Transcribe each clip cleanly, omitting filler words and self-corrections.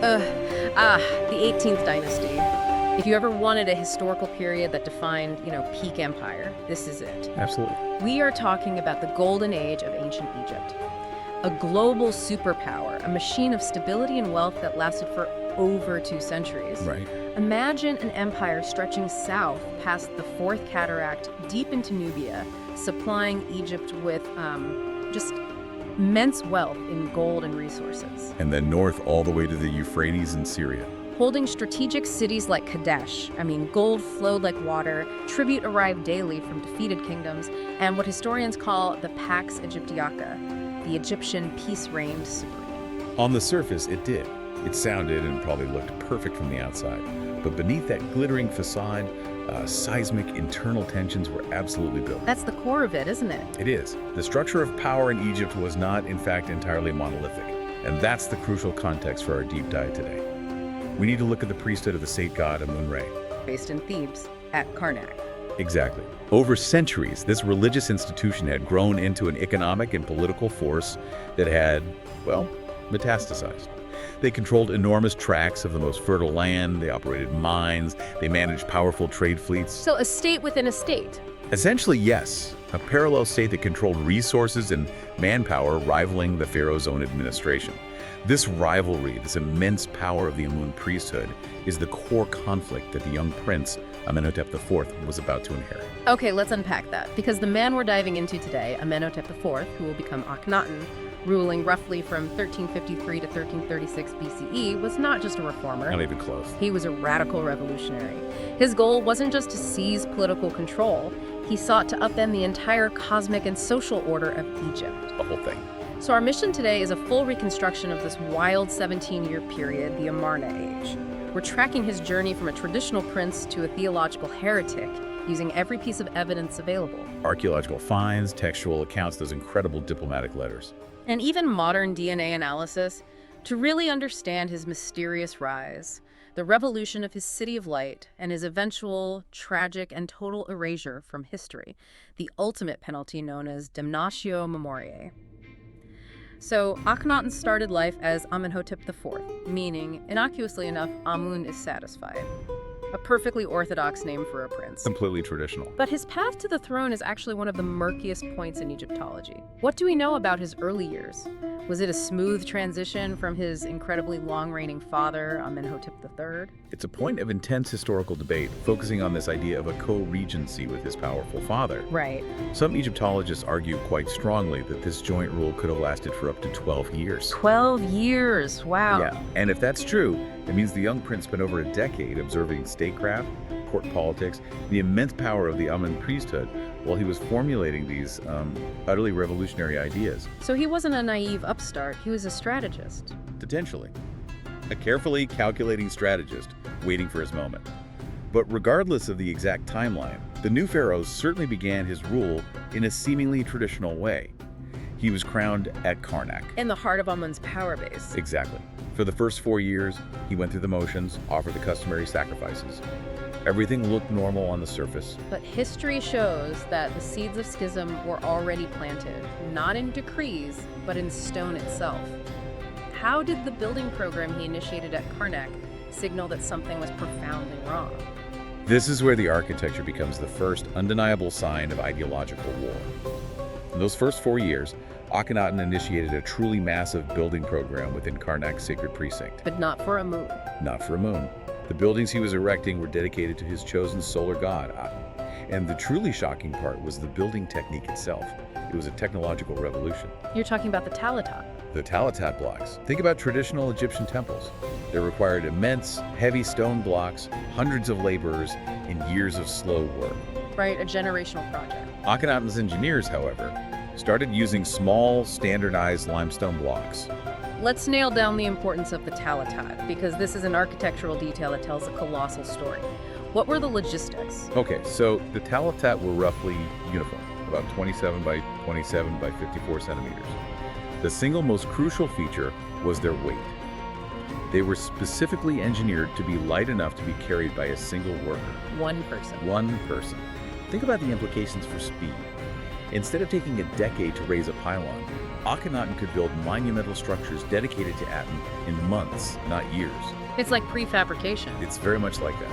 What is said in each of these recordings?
The 18th dynasty. If you ever wanted a historical period that defined, peak empire, this is it. Absolutely. We are talking about the golden age of ancient Egypt. A global superpower, a machine of stability and wealth that lasted for over 2 centuries. Right. Imagine an empire stretching south past the Fourth Cataract, deep into Nubia, supplying Egypt with just immense wealth in gold and resources. And then north all the way to the Euphrates in Syria. Holding strategic cities like Kadesh. Gold flowed like water, tribute arrived daily from defeated kingdoms, and what historians call the Pax Egyptiaca, the Egyptian peace reigned supreme. On the surface, it did. It sounded and probably looked perfect from the outside. But beneath that glittering facade, seismic internal tensions were absolutely built. That's the core of it, isn't it? It is. The structure of power in Egypt was not, in fact, entirely monolithic. And that's the crucial context for our deep dive today. We need to look at the priesthood of the State god Amun-Re. Based in Thebes, at Karnak. Exactly. Over centuries, this religious institution had grown into an economic and political force that had, metastasized. They controlled enormous tracts of the most fertile land, they operated mines, they managed powerful trade fleets. So a state within a state. Essentially, yes. A parallel state that controlled resources and manpower rivaling the pharaoh's own administration. This rivalry, this immense power of the Amun priesthood, is the core conflict that the young prince, Amenhotep IV, was about to inherit. Okay, let's unpack that, because the man we're diving into today, Amenhotep IV, who will become Akhenaten, ruling roughly from 1353 to 1336 BCE, was not just a reformer. Not even close. He was a radical revolutionary. His goal wasn't just to seize political control, he sought to upend the entire cosmic and social order of Egypt. The whole thing. So our mission today is a full reconstruction of this wild 17-year period, the Amarna Age. We're tracking his journey from a traditional prince to a theological heretic, using every piece of evidence available. Archaeological finds, textual accounts, those incredible diplomatic letters. And even modern DNA analysis to really understand his mysterious rise, the revolution of his city of light, and his eventual tragic and total erasure from history, the ultimate penalty known as damnatio memoriae. So Akhenaten started life as Amenhotep IV, meaning, innocuously enough, Amun is satisfied. A perfectly orthodox name for a prince. Completely traditional. But his path to the throne is actually one of the murkiest points in Egyptology. What do we know about his early years? Was it a smooth transition from his incredibly long-reigning father, Amenhotep III? It's a point of intense historical debate, focusing on this idea of a co-regency with his powerful father. Right. Some Egyptologists argue quite strongly that this joint rule could have lasted for up to 12 years. 12 years, wow. Yeah, and if that's true, it means the young prince spent over a decade observing statecraft, court politics, the immense power of the Amun priesthood, while he was formulating these utterly revolutionary ideas. So he wasn't a naive upstart, he was a strategist. Potentially. A carefully calculating strategist, waiting for his moment. But regardless of the exact timeline, the new pharaoh certainly began his rule in a seemingly traditional way. He was crowned at Karnak. In the heart of Amun's power base. Exactly. For the first 4 years, he went through the motions, offered the customary sacrifices. Everything looked normal on the surface. But history shows that the seeds of schism were already planted, not in decrees, but in stone itself. How did the building program he initiated at Karnak signal that something was profoundly wrong? This is where the architecture becomes the first undeniable sign of ideological war. In those first 4 years, Akhenaten initiated a truly massive building program within Karnak's sacred precinct. But not for Amun. Not for Amun. The buildings he was erecting were dedicated to his chosen solar god, Aten. And the truly shocking part was the building technique itself. It was a technological revolution. You're talking about the Talatat. The Talatat blocks. Think about traditional Egyptian temples. They required immense, heavy stone blocks, hundreds of laborers, and years of slow work. Right, a generational project. Akhenaten's engineers, however, started using small, standardized limestone blocks. Let's nail down the importance of the Talatat, because this is an architectural detail that tells a colossal story. What were the logistics? Okay, so the Talatat were roughly uniform, about 27 by 27 by 54 centimeters. The single most crucial feature was their weight. They were specifically engineered to be light enough to be carried by a single worker. One person. One person. Think about the implications for speed. Instead of taking a decade to raise a pylon, Akhenaten could build monumental structures dedicated to Aten in months, not years. It's like prefabrication. It's very much like that.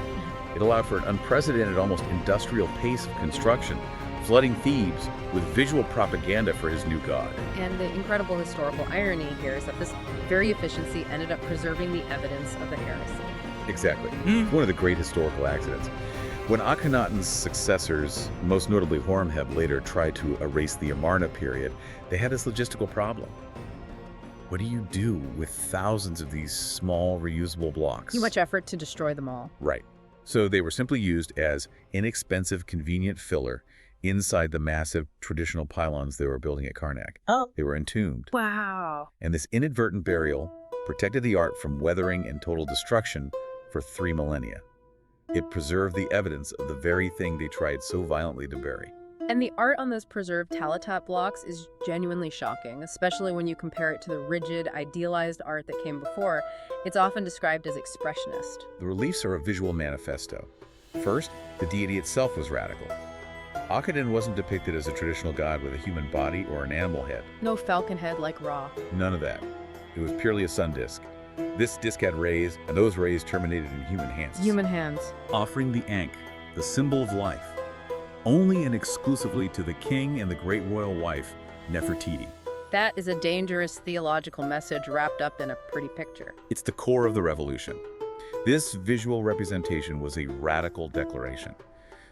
It allowed for an unprecedented, almost industrial pace of construction, flooding Thebes with visual propaganda for his new god. And the incredible historical irony here is that this very efficiency ended up preserving the evidence of the heresy. Exactly. One of the great historical accidents. When Akhenaten's successors, most notably Horemheb, later tried to erase the Amarna period, they had this logistical problem. What do you do with thousands of these small, reusable blocks? Too much effort to destroy them all. Right. So they were simply used as inexpensive, convenient filler inside the massive traditional pylons they were building at Karnak. Oh. They were entombed. Wow. And this inadvertent burial protected the art from weathering and total destruction for 3 millennia. It preserved the evidence of the very thing they tried so violently to bury. And the art on those preserved talatat blocks is genuinely shocking, especially when you compare it to the rigid, idealized art that came before. It's often described as expressionist. The reliefs are a visual manifesto. First, the deity itself was radical. Akhenaten wasn't depicted as a traditional god with a human body or an animal head. No falcon head like Ra. None of that. It was purely a sun disk. This disk had rays, and those rays terminated in human hands. Human hands. Offering the Ankh, the symbol of life, only and exclusively to the king and the great royal wife, Nefertiti. That is a dangerous theological message wrapped up in a pretty picture. It's the core of the revolution. This visual representation was a radical declaration.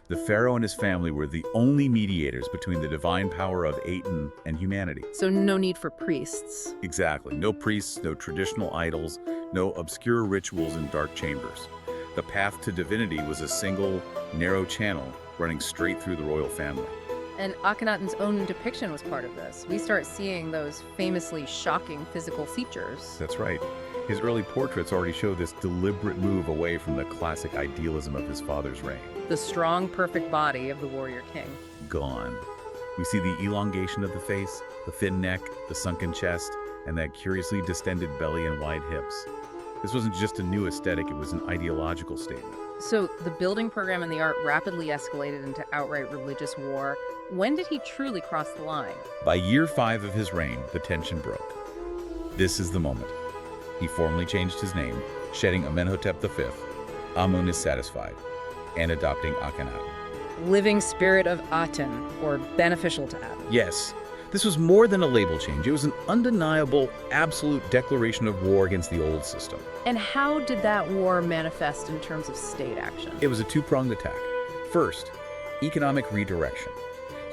The pharaoh and his family were the only mediators between the divine power of Aten and humanity. So no need for priests. Exactly. No priests, no traditional idols, no obscure rituals in dark chambers. The path to divinity was a single, narrow channel running straight through the royal family. And Akhenaten's own depiction was part of this. We start seeing those famously shocking physical features. That's right. His early portraits already show this deliberate move away from the classic idealism of his father's reign. The strong, perfect body of the warrior king. Gone. We see the elongation of the face, the thin neck, the sunken chest, and that curiously distended belly and wide hips. This wasn't just a new aesthetic, it was an ideological statement. So the building program and the art rapidly escalated into outright religious war. When did he truly cross the line? By year 5 of his reign, the tension broke. This is the moment. He formally changed his name, shedding Amenhotep V. Amun is satisfied, and adopting Akhenaten. Living spirit of Aten, or beneficial to Aten. Yes, this was more than a label change. It was an undeniable, absolute declaration of war against the old system. And how did that war manifest in terms of state action? It was a two-pronged attack. First, economic redirection.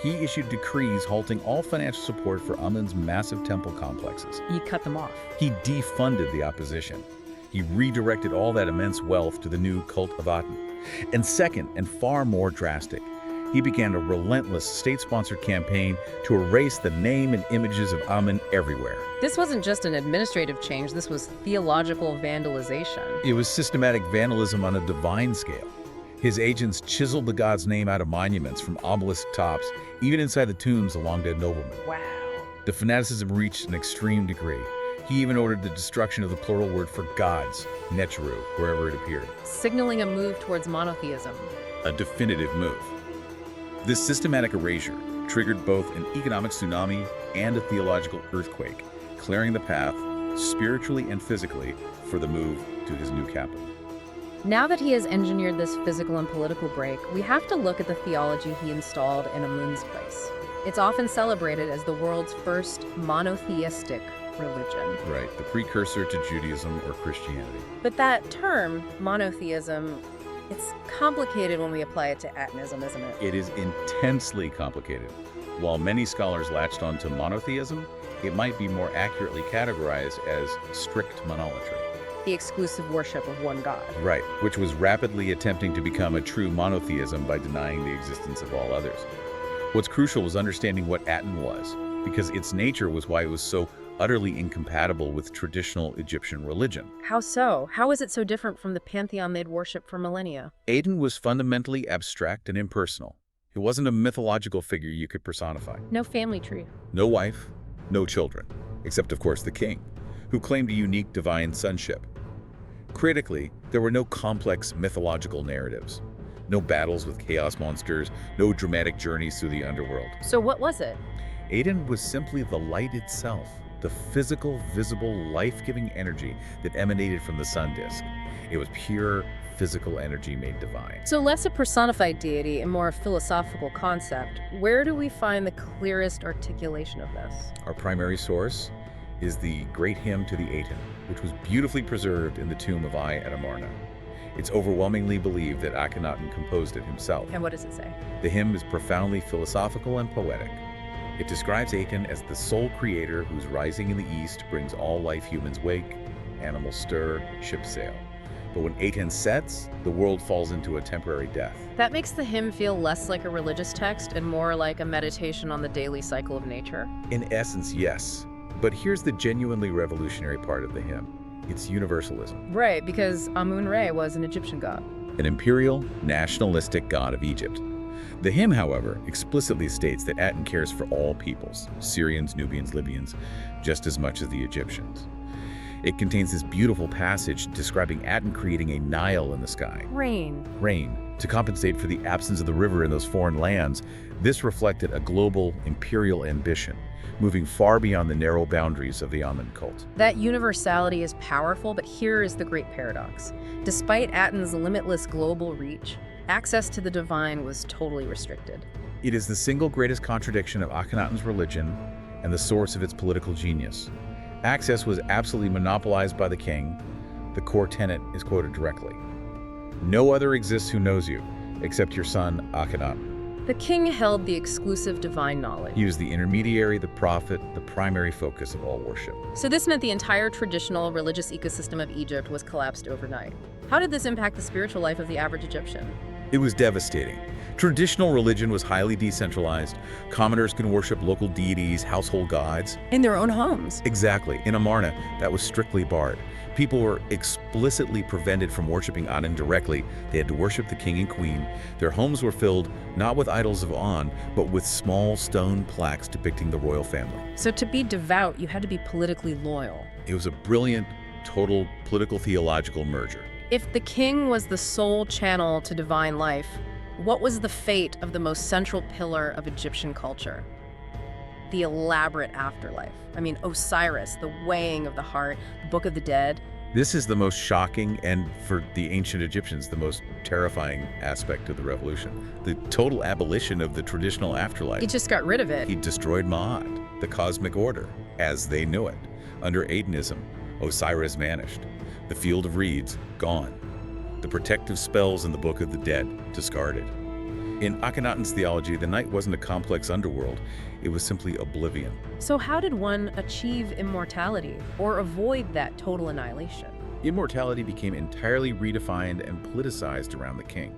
He issued decrees halting all financial support for Amun's massive temple complexes. He cut them off. He defunded the opposition. He redirected all that immense wealth to the new cult of Aten. And second, and far more drastic, he began a relentless state-sponsored campaign to erase the name and images of Amun everywhere. This wasn't just an administrative change, this was theological vandalization. It was systematic vandalism on a divine scale. His agents chiseled the god's name out of monuments from obelisk tops, even inside the tombs of long-dead noblemen. Wow. The fanaticism reached an extreme degree. He even ordered the destruction of the plural word for gods, Necheru, wherever it appeared. Signaling a move towards monotheism. A definitive move. This systematic erasure triggered both an economic tsunami and a theological earthquake, clearing the path, spiritually and physically, for the move to his new capital. Now that he has engineered this physical and political break, we have to look at the theology he installed in Amun's place. It's often celebrated as the world's first monotheistic religion. Right, the precursor to Judaism or Christianity. But that term, monotheism, it's complicated when we apply it to Atenism, isn't it? It is intensely complicated. While many scholars latched onto monotheism, it might be more accurately categorized as strict monolatry. The exclusive worship of one god. Right, which was rapidly attempting to become a true monotheism by denying the existence of all others. What's crucial was understanding what Aten was, because its nature was why it was so utterly incompatible with traditional Egyptian religion. How so? How is it so different from the pantheon they'd worshipped for millennia? Aten was fundamentally abstract and impersonal. It wasn't a mythological figure you could personify. No family tree. No wife, no children, except of course the king, who claimed a unique divine sonship. Critically, there were no complex mythological narratives, No battles with chaos monsters, no dramatic journeys through the underworld. So what was it? Aten was simply the light itself, the physical, visible, life-giving energy that emanated from the sun disk. It was pure physical energy made divine. So less a personified deity and more a philosophical concept. Where do we find the clearest articulation of this? Our primary source is the great hymn to the Aten, which was beautifully preserved in the tomb of at Amarna. It's overwhelmingly believed that Akhenaten composed it himself. And what does it say? The hymn is profoundly philosophical and poetic. It describes Aten as the sole creator whose rising in the east brings all life humans wake, animals stir, ships sail. But when Aten sets, the world falls into a temporary death. That makes the hymn feel less like a religious text and more like a meditation on the daily cycle of nature. In essence, yes. But here's the genuinely revolutionary part of the hymn. It's universalism. Right, because Amun-Re was an Egyptian god. An imperial, nationalistic god of Egypt. The hymn, however, explicitly states that Aten cares for all peoples, Syrians, Nubians, Libyans, just as much as the Egyptians. It contains this beautiful passage describing Aten creating a Nile in the sky. Rain. To compensate for the absence of the river in those foreign lands, this reflected a global imperial ambition, moving far beyond the narrow boundaries of the Amun cult. That universality is powerful, but here is the great paradox. Despite Aten's limitless global reach, access to the divine was totally restricted. It is the single greatest contradiction of Akhenaten's religion and the source of its political genius. Access was absolutely monopolized by the king. The core tenet is quoted directly. No other exists who knows you, except your son, Akhenaten. The king held the exclusive divine knowledge. He was the intermediary, the prophet, the primary focus of all worship. So this meant the entire traditional religious ecosystem of Egypt was collapsed overnight. How did this impact the spiritual life of the average Egyptian? It was devastating. Traditional religion was highly decentralized. Commoners could worship local deities, household gods. In their own homes. Exactly. In Amarna, that was strictly barred. People were explicitly prevented from worshiping Aten directly. They had to worship the king and queen. Their homes were filled not with idols of On, but with small stone plaques depicting the royal family. So to be devout, you had to be politically loyal. It was a brilliant, total political theological merger. If the king was the sole channel to divine life, what was the fate of the most central pillar of Egyptian culture? The elaborate afterlife. I mean, Osiris, the weighing of the heart, the Book of the Dead. This is the most shocking and, for the ancient Egyptians, the most terrifying aspect of the revolution. The total abolition of the traditional afterlife. He just got rid of it. He destroyed Ma'at, the cosmic order, as they knew it. Under Atenism, Osiris vanished. The field of reeds, gone. The protective spells in the Book of the Dead, discarded. In Akhenaten's theology, the night wasn't a complex underworld, it was simply oblivion. So how did one achieve immortality or avoid that total annihilation? Immortality became entirely redefined and politicized around the king.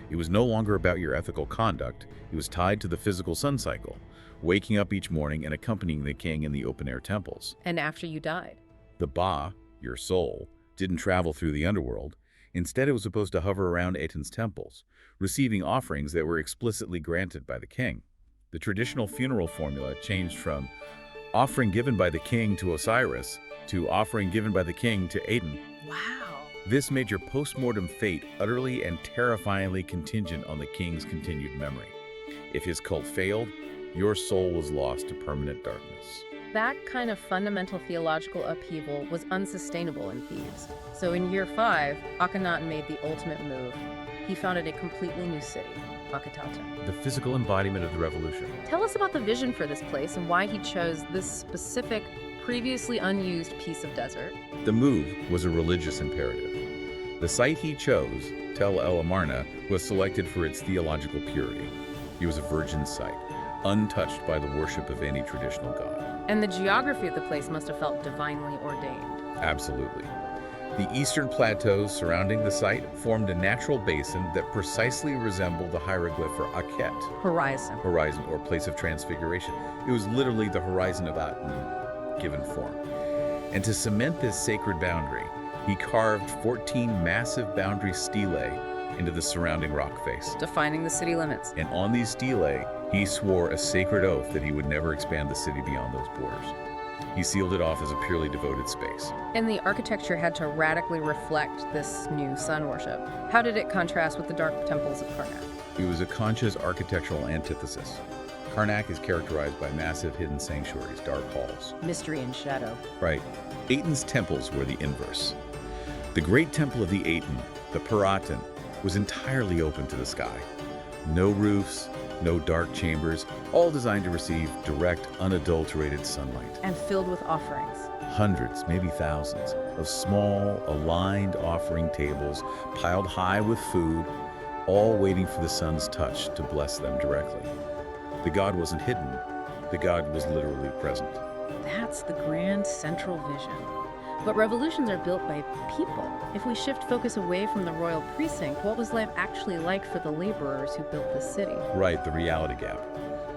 It was no longer about your ethical conduct, it was tied to the physical sun cycle, waking up each morning and accompanying the king in the open-air temples. And after you died? The Ba, your soul, didn't travel through the underworld. Instead, it was supposed to hover around Aten's temples, receiving offerings that were explicitly granted by the king. The traditional funeral formula changed from offering given by the king to Osiris to offering given by the king to Aten. Wow. This made your post-mortem fate utterly and terrifyingly contingent on the king's continued memory. If his cult failed, your soul was lost to permanent darkness. That kind of fundamental theological upheaval was unsustainable in Thebes. So in year 5, Akhenaten made the ultimate move. He founded a completely new city, Akhenaten. The physical embodiment of the revolution. Tell us about the vision for this place and why he chose this specific, previously unused piece of desert. The move was a religious imperative. The site he chose, Tel El Amarna, was selected for its theological purity. It was a virgin site, untouched by the worship of any traditional god. And the geography of the place must have felt divinely ordained. Absolutely. The eastern plateaus surrounding the site formed a natural basin that precisely resembled the hieroglyph for Akhet, Horizon, or place of transfiguration. It was literally the horizon of Aten, given form. And to cement this sacred boundary, he carved 14 massive boundary stelae into the surrounding rock face. defining the city limits. And on these stelae, he swore a sacred oath that he would never expand the city beyond those borders. He sealed it off as a purely devoted space. And the architecture had to radically reflect this new sun worship. How did it contrast with the dark temples of Karnak? It was a conscious architectural antithesis. Karnak is characterized by massive hidden sanctuaries, dark halls. Mystery and shadow. Right. Aten's temples were the inverse. The great temple of the Aten, the Aten, was entirely open to the sky. No roofs, no dark chambers, all designed to receive direct, unadulterated sunlight. And filled with offerings. Hundreds, maybe thousands, of small, aligned offering tables piled high with food, all waiting for the sun's touch to bless them directly. The god wasn't hidden. The god was literally present. That's the grand central vision. But revolutions are built by people. If we shift focus away from the royal precinct, what was life actually like for the laborers who built this city? Right, the reality gap.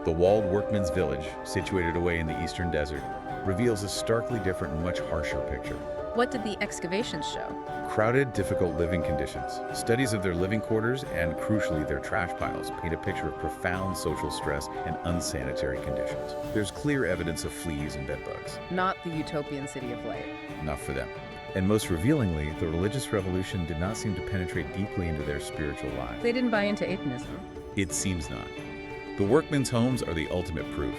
The walled workman's village, situated away in the eastern desert, reveals a starkly different and much harsher picture. What did the excavations show? Crowded, difficult living conditions. Studies of their living quarters and, crucially, their trash piles paint a picture of profound social stress and unsanitary conditions. There's clear evidence of fleas and bedbugs. Not the utopian city of light. Not for them. And most revealingly, the religious revolution did not seem to penetrate deeply into their spiritual lives. They didn't buy into Atenism. It seems not. The workmen's homes are the ultimate proof.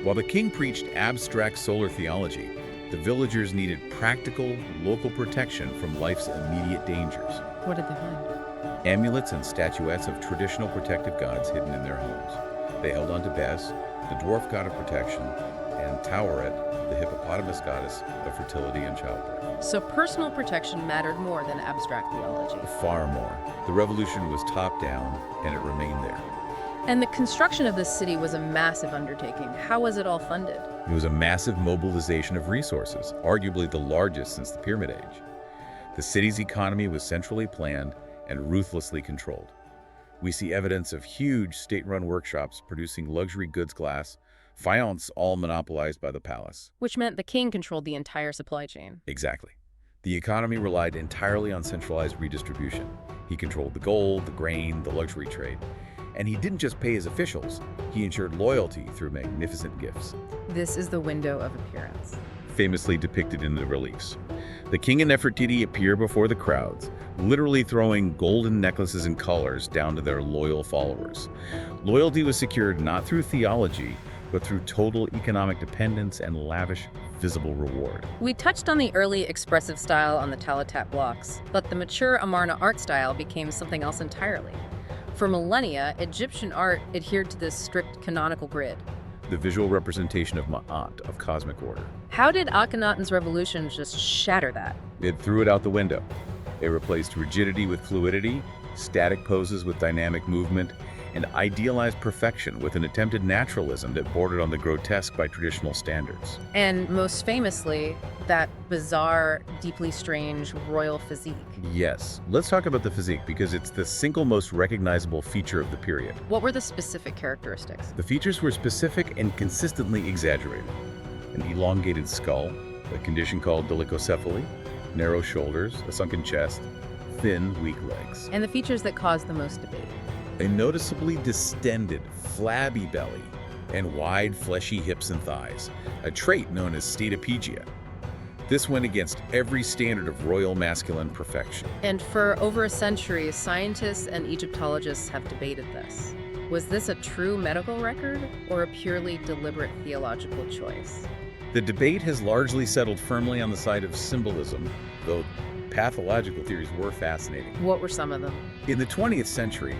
While the king preached abstract solar theology, the villagers needed practical, local protection from life's immediate dangers. What did they find? Amulets and statuettes of traditional protective gods hidden in their homes. They held on to Bes, the dwarf god of protection, and Taweret, the hippopotamus goddess of fertility and childbirth. So personal protection mattered more than abstract theology. Far more. The revolution was top-down, and it remained there. And the construction of this city was a massive undertaking. How was it all funded? It was a massive mobilization of resources, arguably the largest since the Pyramid Age. The city's economy was centrally planned and ruthlessly controlled. We see evidence of huge state-run workshops producing luxury goods glass, faience, all monopolized by the palace. Which meant the king controlled the entire supply chain. Exactly. The economy relied entirely on centralized redistribution. He controlled the gold, the grain, the luxury trade. And he didn't just pay his officials, he ensured loyalty through magnificent gifts. This is the window of appearance. Famously depicted in the reliefs. The king and Nefertiti appear before the crowds, literally throwing golden necklaces and collars down to their loyal followers. Loyalty was secured not through theology, but through total economic dependence and lavish, visible reward. We touched on the early expressive style on the Talatat blocks, but the mature Amarna art style became something else entirely. For millennia, Egyptian art adhered to this strict canonical grid. The visual representation of Ma'at, of cosmic order. How did Akhenaten's revolution just shatter that? It threw it out the window. It replaced rigidity with fluidity, static poses with dynamic movement, and idealized perfection with an attempted naturalism that bordered on the grotesque by traditional standards. And most famously, that bizarre, deeply strange royal physique. Yes. Let's talk about the physique because it's the single most recognizable feature of the period. What were the specific characteristics? The features were specific and consistently exaggerated. An elongated skull, a condition called dolichocephaly, narrow shoulders, a sunken chest, thin, weak legs. And the features that caused the most debate. A noticeably distended, flabby belly, and wide, fleshy hips and thighs, a trait known as statopegia. This went against every standard of royal masculine perfection. And for over a century, scientists and Egyptologists have debated this. Was this a true medical record or a purely deliberate theological choice? The debate has largely settled firmly on the side of symbolism, though pathological theories were fascinating. What were some of them? In the 20th century,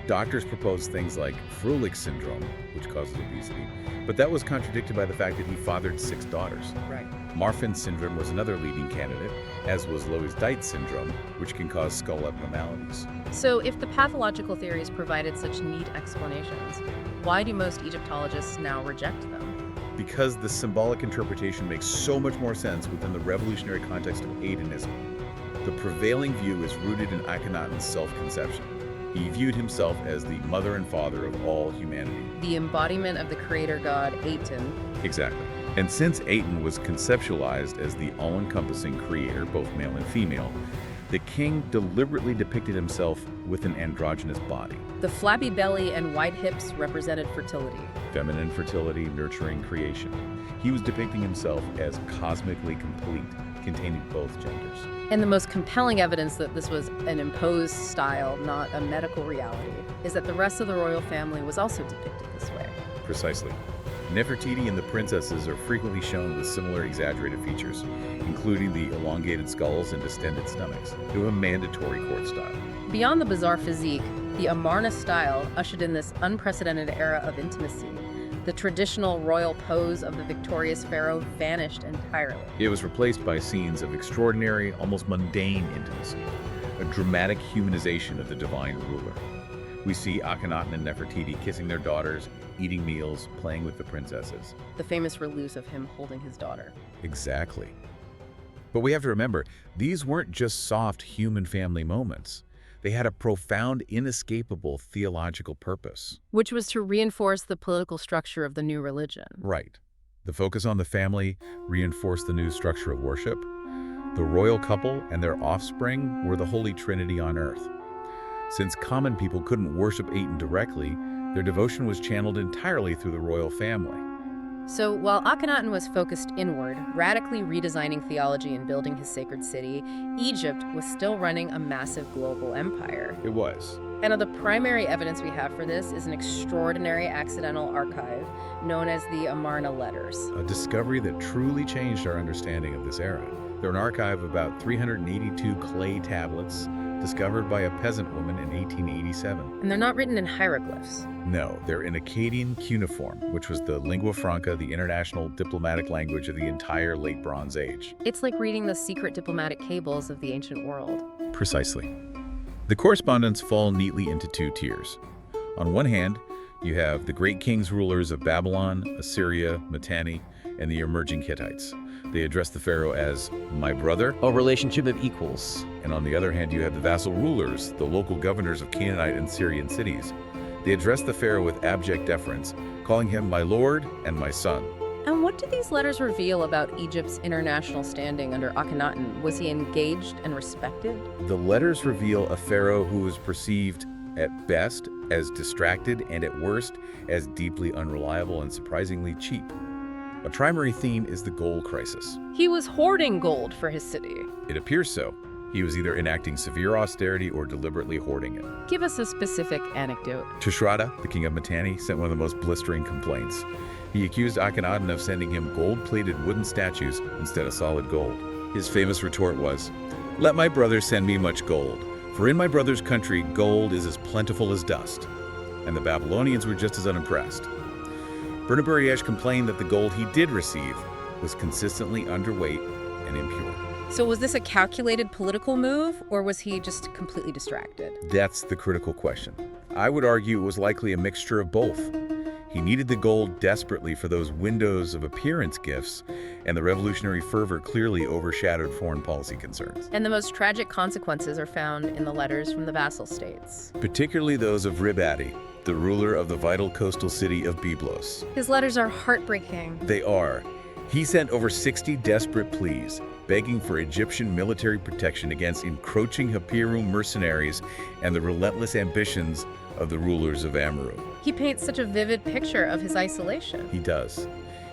doctors proposed things like Froelich syndrome, which causes obesity, but that was contradicted by the fact that he fathered 6 daughters. Right. Marfan syndrome was another leading candidate, as was Loeys-Dietz syndrome, which can cause skull abnormalities. So if the pathological theories provided such neat explanations, why do most Egyptologists now reject them? Because the symbolic interpretation makes so much more sense within the revolutionary context of Atenism. The prevailing view is rooted in Akhenaten's self-conception. He viewed himself as the mother and father of all humanity. The embodiment of the creator god Aten. Exactly. And since Aten was conceptualized as the all-encompassing creator, both male and female, The king deliberately depicted himself with an androgynous body. The flabby belly and wide hips represented fertility. Feminine fertility, nurturing creation. He was depicting himself as cosmically complete, containing both genders. And the most compelling evidence that this was an imposed style, not a medical reality, is that the rest of the royal family was also depicted this way. Precisely. Nefertiti and the princesses are frequently shown with similar exaggerated features, including the elongated skulls and distended stomachs. They were a mandatory court style. Beyond the bizarre physique, the Amarna style ushered in this unprecedented era of intimacy. The traditional royal pose of the victorious pharaoh vanished entirely. It was replaced by scenes of extraordinary, almost mundane intimacy, a dramatic humanization of the divine ruler. We see Akhenaten and Nefertiti kissing their daughters, eating meals, playing with the princesses. The famous release of him holding his daughter. Exactly. But we have to remember, these weren't just soft human family moments. They had a profound, inescapable theological purpose. Which was to reinforce the political structure of the new religion. Right. The focus on the family reinforced the new structure of worship. The royal couple and their offspring were the Holy Trinity on earth. Since common people couldn't worship Aten directly, their devotion was channeled entirely through the royal family. So while Akhenaten was focused inward, radically redesigning theology and building his sacred city, Egypt was still running a massive global empire. It was. And the primary evidence we have for this is an extraordinary accidental archive known as the Amarna letters. A discovery that truly changed our understanding of this era. They're an archive of about 382 clay tablets discovered by a peasant woman in 1887. And they're not written in hieroglyphs. No, they're in Akkadian cuneiform, which was the lingua franca, the international diplomatic language of the entire Late Bronze Age. It's like reading the secret diplomatic cables of the ancient world. Precisely. The correspondence fall neatly into two tiers. On one hand, you have the great kings rulers of Babylon, Assyria, Mitanni, and the emerging Hittites. They address the pharaoh as "my brother," A relationship of equals. and on the other hand, you have the vassal rulers, the local governors of Canaanite and Syrian cities. They address the pharaoh with abject deference, calling him "my lord" and "my son." And what do these letters reveal about Egypt's international standing under Akhenaten? Was he engaged and respected? The letters reveal a pharaoh who was perceived at best as distracted and at worst as deeply unreliable and surprisingly cheap. A primary theme is the gold crisis. He was hoarding gold for his city. It appears so. He was either enacting severe austerity or deliberately hoarding it. Give us a specific anecdote. Tushratta, the king of Mitanni, sent one of the most blistering complaints. He accused Akhenaten of sending him gold-plated wooden statues instead of solid gold. His famous retort was, "Let my brother send me much gold, for in my brother's country gold is as plentiful as dust." And the Babylonians were just as unimpressed. Bernaburiash complained that the gold he did receive was consistently underweight and impure. So was this a calculated political move, or was he just completely distracted? That's the critical question. I would argue it was likely a mixture of both. He needed the gold desperately for those windows of appearance gifts, and the revolutionary fervor clearly overshadowed foreign policy concerns. And the most tragic consequences are found in the letters from the vassal states. Particularly those of Ribadi, the ruler of the vital coastal city of Byblos. His letters are heartbreaking. They are. He sent over 60 desperate pleas, begging for Egyptian military protection against encroaching Hapiru mercenaries and the relentless ambitions of the rulers of Amru. He paints such a vivid picture of his isolation. He does.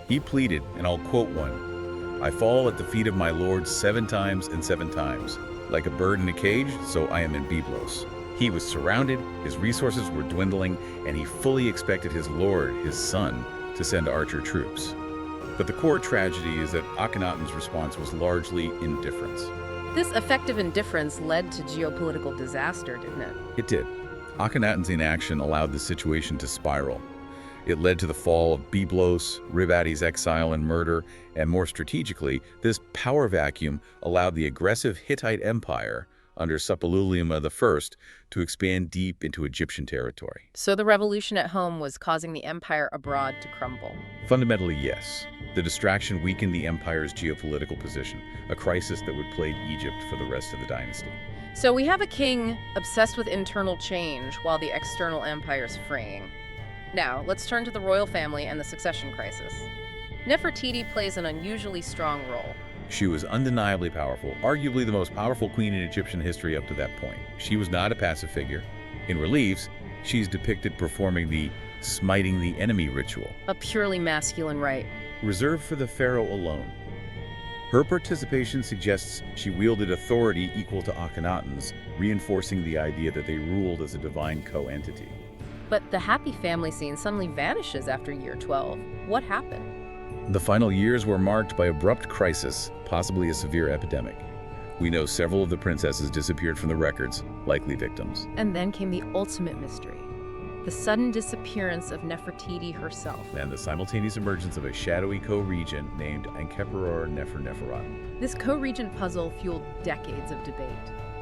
He pleaded, and I'll quote one, "I fall at the feet of my Lord 7 times and 7 times. Like a bird in a cage, so I am in Byblos." He was surrounded, his resources were dwindling, and he fully expected his lord, his son, to send archer troops. But the core tragedy is that Akhenaten's response was largely indifference. This effective indifference led to geopolitical disaster, didn't it? It did. Akhenaten's inaction allowed the situation to spiral. It led to the fall of Byblos, Ribadi's exile and murder, and more strategically, this power vacuum allowed the aggressive Hittite Empire under Suppiluliuma I to expand deep into Egyptian territory. So the revolution at home was causing the empire abroad to crumble. Fundamentally, yes. The distraction weakened the empire's geopolitical position, a crisis that would plague Egypt for the rest of the dynasty. So we have a king obsessed with internal change while the external empire's fraying. Now, let's turn to the royal family and the succession crisis. Nefertiti plays an unusually strong role. She was undeniably powerful, arguably the most powerful queen in Egyptian history up to that point. She was not a passive figure. In reliefs, she's depicted performing the smiting the enemy ritual, A purely masculine rite. reserved for the pharaoh alone. Her participation suggests she wielded authority equal to Akhenaten's, reinforcing the idea that they ruled as a divine co-entity. But the happy family scene suddenly vanishes after year 12. What happened? The final years were marked by abrupt crisis, possibly a severe epidemic. We know several of the princesses disappeared from the records, likely victims. And then came the ultimate mystery. The sudden disappearance of Nefertiti herself. And the simultaneous emergence of a shadowy co-regent named Enkeperor Neferneferat. This co-regent puzzle fueled decades of debate.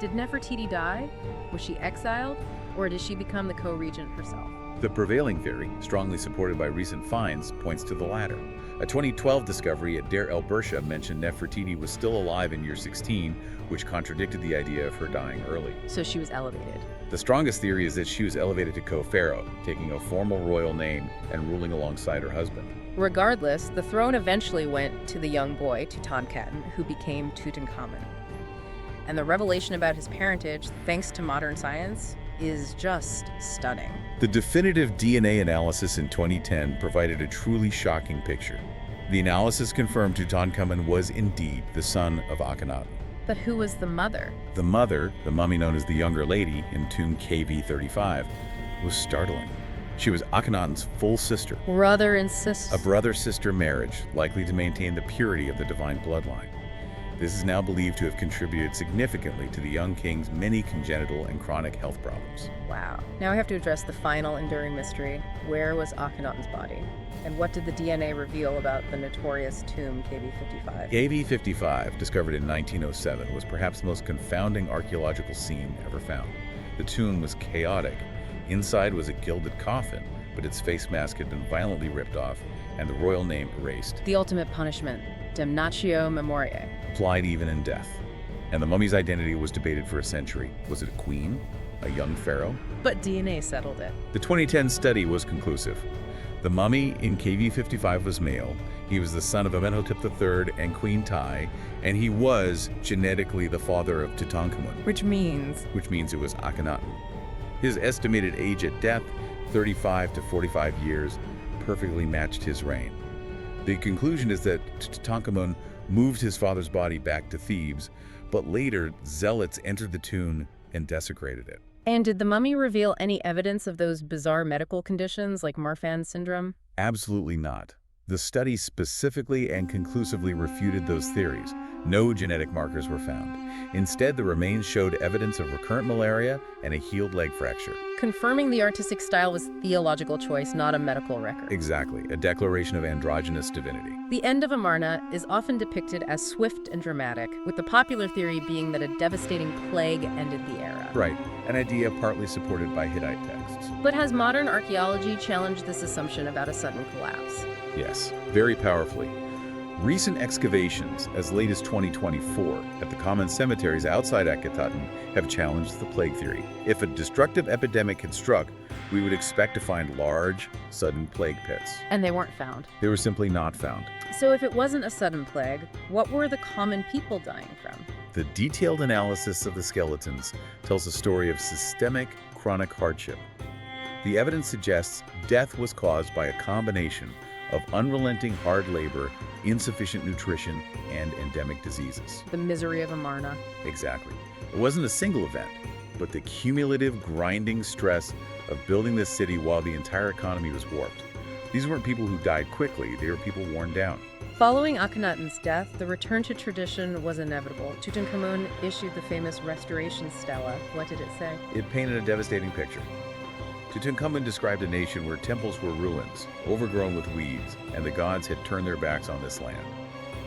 Did Nefertiti die? Was she exiled? Or did she become the co-regent herself? The prevailing theory, strongly supported by recent finds, points to the latter. A 2012 discovery at Deir el-Bersha mentioned Nefertiti was still alive in year 16, which contradicted the idea of her dying early. So she was elevated. The strongest theory is that she was elevated to co-pharaoh, taking a formal royal name and ruling alongside her husband. Regardless, the throne eventually went to the young boy, Tutankhaten, who became Tutankhamun. And the revelation about his parentage, thanks to modern science, is just stunning. The definitive DNA analysis in 2010 provided a truly shocking picture. The analysis confirmed Tutankhamun was indeed the son of Akhenaten. But who was the mother? The mother, the mummy known as the Younger Lady in tomb KV35, was startling. She was Akhenaten's full sister, Brother and sister. a brother-sister marriage likely to maintain the purity of the divine bloodline. This is now believed to have contributed significantly to the young king's many congenital and chronic health problems. Wow. Now I have to address the final enduring mystery. Where was Akhenaten's body? And what did the DNA reveal about the notorious tomb KV55? KV55, discovered in 1907, was perhaps the most confounding archaeological scene ever found. The tomb was chaotic. Inside was a gilded coffin, but its face mask had been violently ripped off and the royal name erased. The ultimate punishment, damnatio memoriae. Applied even in death. And the mummy's identity was debated for a century. Was it a queen? A young pharaoh? But DNA settled it. The 2010 study was conclusive. The mummy in KV55 was male. He was the son of Amenhotep III and Queen Tai, and he was genetically the father of Tutankhamun, Which means which means it was Akhenaten. His estimated age at death, 35 to 45 years, perfectly matched his reign. The conclusion is that Tutankhamun moved his father's body back to Thebes, but later zealots entered the tomb and desecrated it. And did the mummy reveal any evidence of those bizarre medical conditions like Marfan syndrome? Absolutely not. The study specifically and conclusively refuted those theories. No genetic markers were found. Instead, the remains showed evidence of recurrent malaria and a healed leg fracture. Confirming the artistic style was theological choice, not a medical record. Exactly, a declaration of androgynous divinity. The end of Amarna is often depicted as swift and dramatic, with the popular theory being that a devastating plague ended the era. Right, an idea partly supported by Hittite texts. But has modern archaeology challenged this assumption about a sudden collapse? Yes, very powerfully. Recent excavations, as late as 2024, at the common cemeteries outside Akhenaten have challenged the plague theory. If a destructive epidemic had struck, we would expect to find large, sudden plague pits. And they weren't found. They were simply not found. So if it wasn't a sudden plague, what were the common people dying from? The detailed analysis of the skeletons tells a story of systemic, chronic hardship. The evidence suggests death was caused by a combination of unrelenting hard labor, insufficient nutrition, and endemic diseases. The misery of Amarna. Exactly. It wasn't a single event, but the cumulative, grinding stress of building this city while the entire economy was warped. These weren't people who died quickly, they were people worn down. Following Akhenaten's death, the return to tradition was inevitable. Tutankhamun issued the famous restoration stela. What did it say? It painted a devastating picture. Tutankhamun described a nation where temples were ruins, overgrown with weeds, and the gods had turned their backs on this land.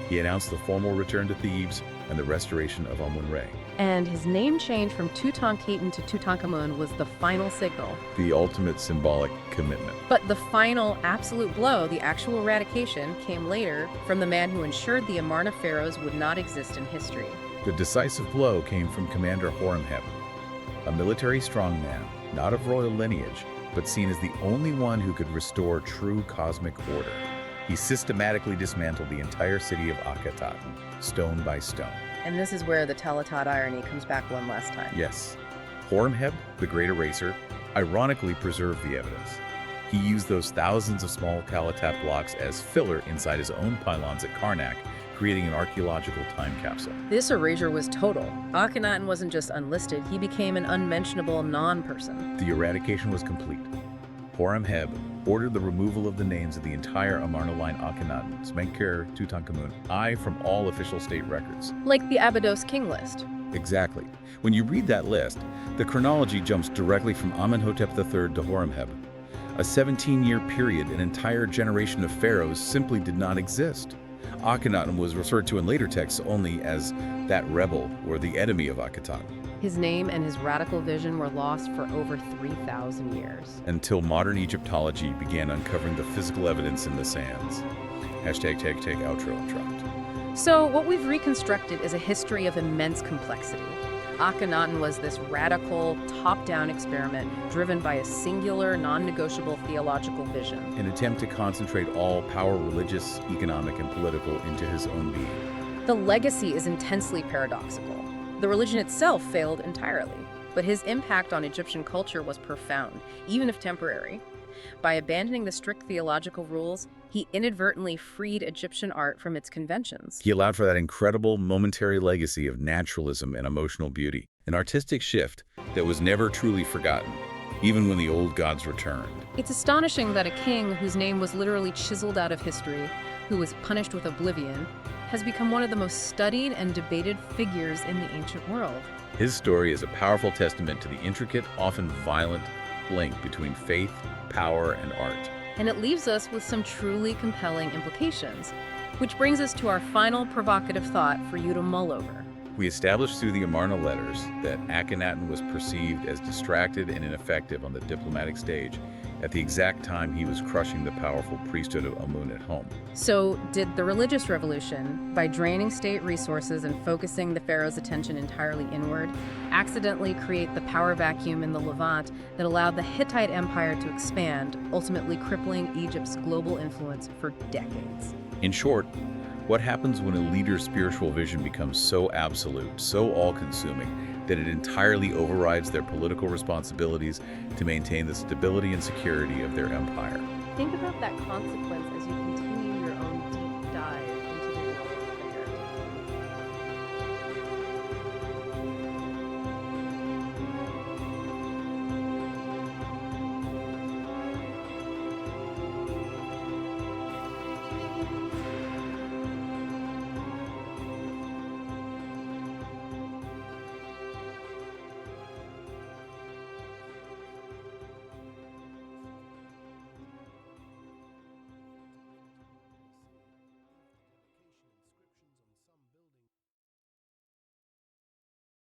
He announced the formal return to Thebes and the restoration of Amun-Re. And his name change from Tutankhaten to Tutankhamun was the final signal. The ultimate symbolic commitment. But the final absolute blow, the actual eradication, came later from the man who ensured the Amarna pharaohs would not exist in history. The decisive blow came from Commander Horemheb, a military strongman, not of royal lineage, but seen as the only one who could restore true cosmic order. He systematically dismantled the entire city of Akhenaten, stone by stone. And this is where the Telatat irony comes back one last time. Yes, Horemheb, the Great Eraser, ironically preserved the evidence. He used those thousands of small Telatat blocks as filler inside his own pylons at Karnak, creating an archaeological time capsule. This erasure was total. Akhenaten wasn't just unlisted, he became an unmentionable non-person. The eradication was complete. Horemheb ordered the removal of the names of the entire Amarna line Akhenaten, Smenkhkare, Tutankhamun, from all official state records. Like the Abydos king list. Exactly. When you read that list, the chronology jumps directly from Amenhotep III to Horemheb. A 17-year period, an entire generation of pharaohs simply did not exist. Akhenaten was referred to in later texts only as that rebel or the enemy of Akhenaten. His name and his radical vision were lost for over 3,000 years. Until modern Egyptology began uncovering the physical evidence in the sands. Hashtag outro dropped. So what we've reconstructed is a history of immense complexity. Akhenaten was this radical, top-down experiment driven by a singular, non-negotiable theological vision. An attempt to concentrate all power, religious, economic, and political into his own being. The legacy is intensely paradoxical. The religion itself failed entirely, but his impact on Egyptian culture was profound, even if temporary. By abandoning the strict theological rules, he inadvertently freed Egyptian art from its conventions. He allowed for that incredible momentary legacy of naturalism and emotional beauty, an artistic shift that was never truly forgotten, even when the old gods returned. It's astonishing that a king whose name was literally chiseled out of history, who was punished with oblivion, has become one of the most studied and debated figures in the ancient world. His story is a powerful testament to the intricate, often violent link between faith, power, and art. And it leaves us with some truly compelling implications, which brings us to our final provocative thought for you to mull over. We established through the Amarna letters that Akhenaten was perceived as distracted and ineffective on the diplomatic stage at the exact time he was crushing the powerful priesthood of Amun at home. So did the religious revolution, by draining state resources and focusing the pharaoh's attention entirely inward, accidentally create the power vacuum in the Levant that allowed the Hittite Empire to expand, ultimately crippling Egypt's global influence for decades? In short, what happens when a leader's spiritual vision becomes so absolute, so all-consuming, that it entirely overrides their political responsibilities to maintain the stability and security of their empire? Think about that consequence as you continue